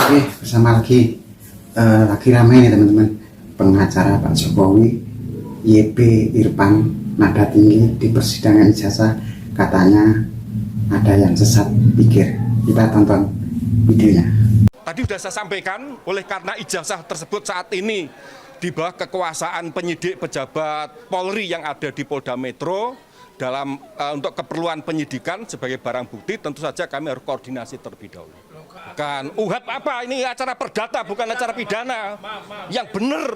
Oke, bersama lagi ramai nih teman-teman, pengacara Pak Jokowi YP Irfan nada tinggi di persidangan ijazah, katanya ada yang sesat pikir. Kita tonton videonya. Tadi sudah saya sampaikan, oleh karena ijazah tersebut saat ini di bawah kekuasaan penyidik pejabat Polri yang ada di Polda Metro dalam untuk keperluan penyidikan sebagai barang bukti, tentu saja kami harus koordinasi terlebih dahulu. Bukan UHAP apa, ini acara perdata bukan acara pidana. Yang benar.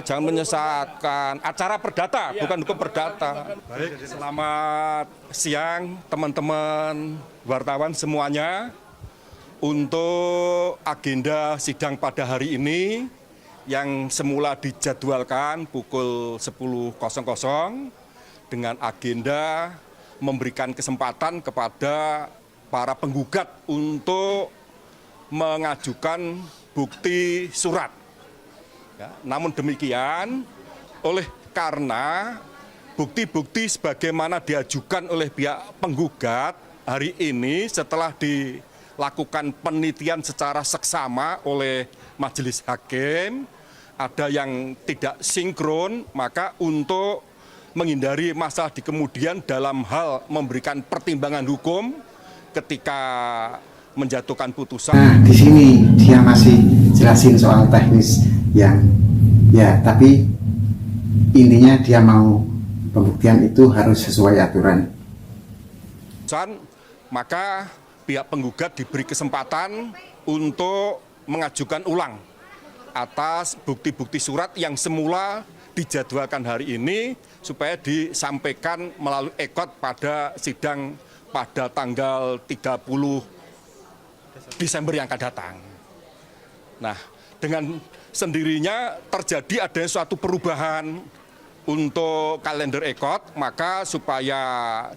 Jangan menyesatkan. Acara perdata bukan hukum perdata. Baik, selamat siang teman-teman wartawan semuanya. Untuk agenda sidang pada hari ini yang semula dijadwalkan pukul 10.00 dengan agenda memberikan kesempatan kepada para penggugat untuk mengajukan bukti surat. Ya, namun demikian, oleh karena bukti-bukti sebagaimana diajukan oleh pihak penggugat hari ini setelah dilakukan penelitian secara seksama oleh majelis hakim, ada yang tidak sinkron, maka untuk menghindari masalah di kemudian dalam hal memberikan pertimbangan hukum ketika menjatuhkan putusan. Nah, di sini dia masih jelasin soal teknis yang ya, tapi intinya dia mau pembuktian itu harus sesuai aturan. Maka pihak penggugat diberi kesempatan untuk mengajukan ulang atas bukti-bukti surat yang semula dijadwalkan hari ini supaya disampaikan melalui ekot pada sidang pada tanggal 30 Desember yang akan datang. Nah, dengan sendirinya terjadi adanya suatu perubahan untuk kalender ekot, maka supaya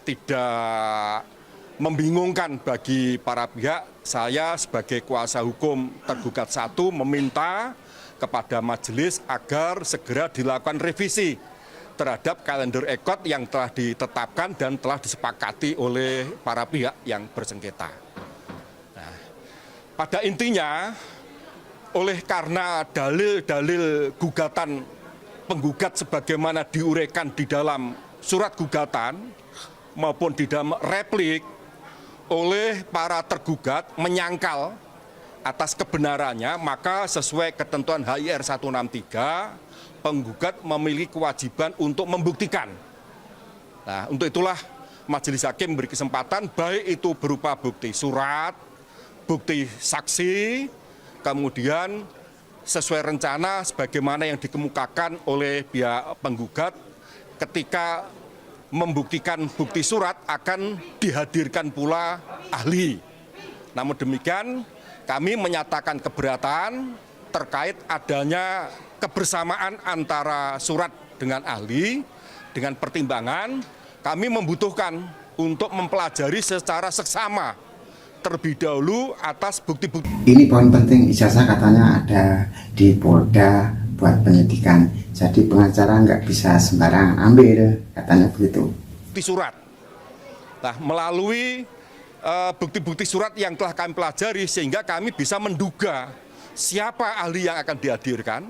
tidak membingungkan bagi para pihak, saya sebagai kuasa hukum tergugat 1 meminta kepada majelis agar segera dilakukan revisi terhadap kalender ekot yang telah ditetapkan dan telah disepakati oleh para pihak yang bersengketa. Nah, pada intinya, oleh karena dalil-dalil gugatan penggugat sebagaimana diuraikan di dalam surat gugatan maupun di dalam replik oleh para tergugat menyangkal atas kebenarannya, maka sesuai ketentuan HIR 163, penggugat memiliki kewajiban untuk membuktikan. Nah, untuk itulah majelis hakim memberi kesempatan, baik itu berupa bukti surat, bukti saksi, kemudian sesuai rencana sebagaimana yang dikemukakan oleh pihak penggugat ketika membuktikan bukti surat akan dihadirkan pula ahli. Namun demikian, kami menyatakan keberatan terkait adanya kebersamaan antara surat dengan ahli, dengan pertimbangan kami membutuhkan untuk mempelajari secara seksama terlebih dahulu atas bukti-bukti. Ini poin penting, ijazah katanya ada di Polda buat penyidikan, jadi pengacara nggak bisa sembarangan ambil, katanya begitu. Bukti surat. Nah, melalui bukti-bukti surat yang telah kami pelajari sehingga kami bisa menduga siapa ahli yang akan dihadirkan,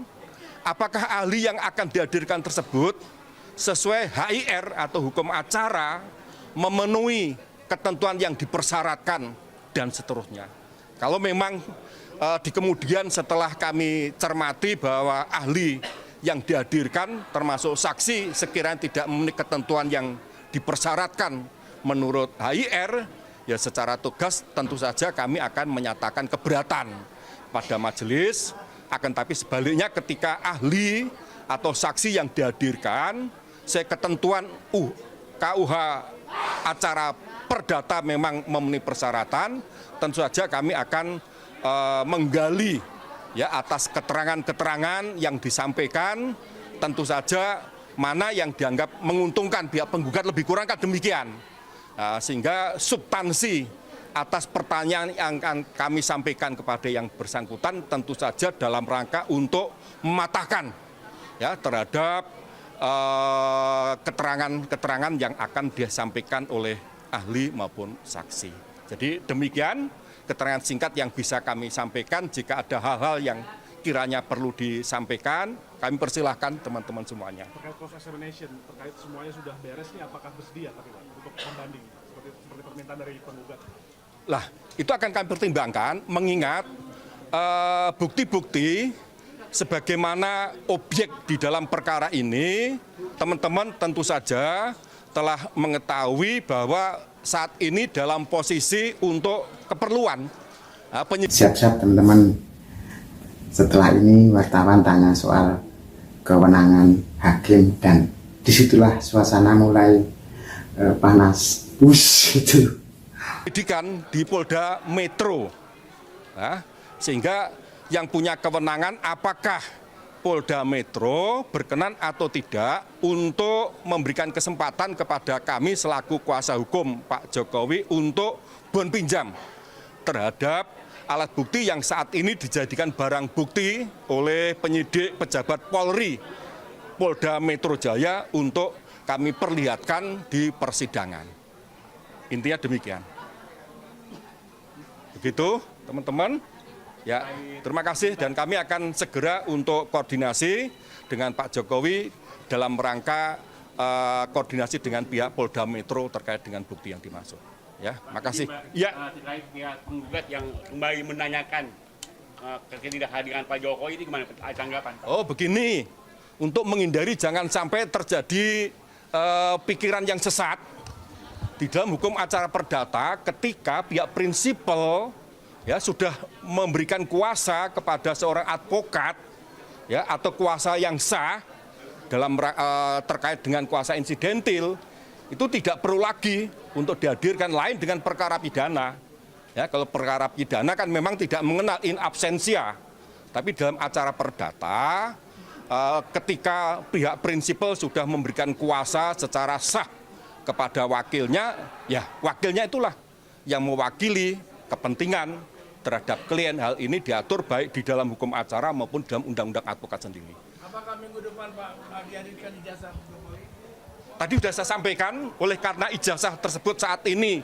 apakah ahli yang akan dihadirkan tersebut sesuai HIR atau hukum acara, memenuhi ketentuan yang dipersyaratkan, dan seterusnya. Kalau memang di kemudian setelah kami cermati bahwa ahli yang dihadirkan termasuk saksi sekiranya tidak memenuhi ketentuan yang dipersyaratkan menurut HIR, ya secara tegas tentu saja kami akan menyatakan keberatan pada majelis. Akan tapi sebaliknya ketika ahli atau saksi yang dihadirkan sesuai ketentuan KUH acara perdata memang memenuhi persyaratan, tentu saja kami akan menggali ya atas keterangan-keterangan yang disampaikan, tentu saja mana yang dianggap menguntungkan pihak penggugat, lebih kurang kan demikian. Sehingga substansi atas pertanyaan yang akan kami sampaikan kepada yang bersangkutan tentu saja dalam rangka untuk mematahkan ya terhadap keterangan-keterangan yang akan disampaikan oleh ahli maupun saksi. Jadi demikian keterangan singkat yang bisa kami sampaikan. Jika ada hal-hal yang kiranya perlu disampaikan, kami persilahkan teman-teman semuanya. Terkait cross examination, terkait semuanya sudah beres nih, apakah bersedia tapi Pak untuk membanding seperti permintaan dari penggugat? Lah, itu akan kami pertimbangkan mengingat bukti-bukti sebagaimana objek di dalam perkara ini, teman-teman tentu saja telah mengetahui bahwa saat ini dalam posisi untuk keperluan penyidikan. Siap-siap teman-teman. Setelah ini wartawan tanya soal kewenangan hakim dan disitulah suasana mulai panas, gitu. Penyidikan di Polda Metro, sehingga yang punya kewenangan apakah Polda Metro berkenan atau tidak untuk memberikan kesempatan kepada kami selaku kuasa hukum Pak Jokowi untuk bon pinjam terhadap alat bukti yang saat ini dijadikan barang bukti oleh penyidik pejabat Polri Polda Metro Jaya untuk kami perlihatkan di persidangan. Intinya demikian. Begitu, teman-teman. Ya, terima kasih dan kami akan segera untuk koordinasi dengan Pak Jokowi dalam rangka koordinasi dengan pihak Polda Metro terkait dengan bukti yang dimaksud. Ya, makasih. Ya. Terkait pihak penggugat yang kembali menanyakan ketidakhadiran Pak Jokowi ini gimana tanggapan? Oh, begini. Untuk menghindari jangan sampai terjadi pikiran yang sesat di dalam hukum acara perdata ketika pihak prinsipal ya sudah memberikan kuasa kepada seorang advokat ya atau kuasa yang sah dalam terkait dengan kuasa insidentil itu tidak perlu lagi untuk dihadirkan, lain dengan perkara pidana. Ya, kalau perkara pidana kan memang tidak mengenal in absentia. Tapi dalam acara perdata ketika pihak prinsipal sudah memberikan kuasa secara sah kepada wakilnya, ya wakilnya itulah yang mewakili kepentingan terhadap klien. Hal ini diatur baik di dalam hukum acara maupun dalam undang-undang advokat sendiri. Apakah minggu depan Pak dihadirkan ijazah Jokowi? Tadi sudah saya sampaikan, oleh karena ijazah tersebut saat ini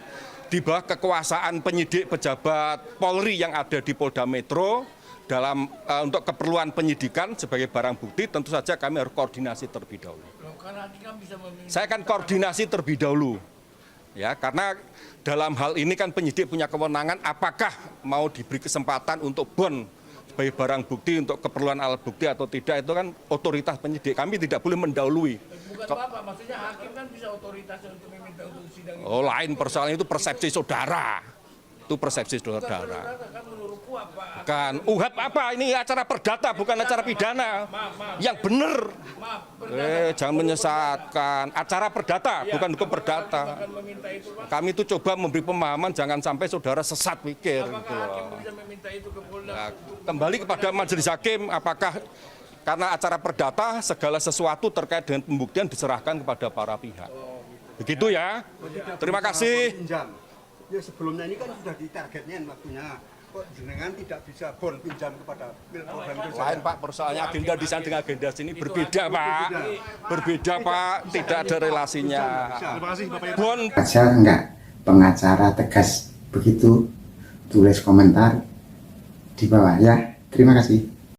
di bawah kekuasaan penyidik pejabat Polri yang ada di Polda Metro dalam untuk keperluan penyidikan sebagai barang bukti, tentu saja kami harus koordinasi terlebih dahulu. Saya akan koordinasi terlebih dahulu. Ya, karena dalam hal ini kan penyidik punya kewenangan apakah mau diberi kesempatan untuk bon sebagai barang bukti untuk keperluan alat bukti atau tidak, itu kan otoritas penyidik. Kami tidak boleh mendahului. Bukan Bapak, maksudnya hakim kan bisa otoritasnya untuk meminta untuk sidang. Oh, lain persoalan itu persepsi saudara. Itu persepsi saudara. Kan menurut kuat Pak. Kan UHAP apa? Ini acara perdata bukan acara pidana. Yang benar. Jangan menyesatkan. Acara perdata bukan hukum perdata. Kami itu coba memberi pemahaman jangan sampai saudara sesat pikir. Gitu. Bisa meminta itu ke Polda. Nah, kembali kepada majelis hakim, apakah karena acara perdata segala sesuatu terkait dengan pembuktian diserahkan kepada para pihak. Begitu ya. Terima kasih. Ya sebelumnya ini kan sudah ditargetnya waktunya. Kok jenengan tidak bisa bon pinjam kepada Polda Metro Jaya? Lain Pak, persoalannya agenda di sana dengan agenda sini berbeda Pak. Berbeda Pak, tidak ada relasinya. Terima kasih Bapak. Bon. Aja enggak pengacara tegas begitu, tulis komentar di bawah ya. Terima kasih.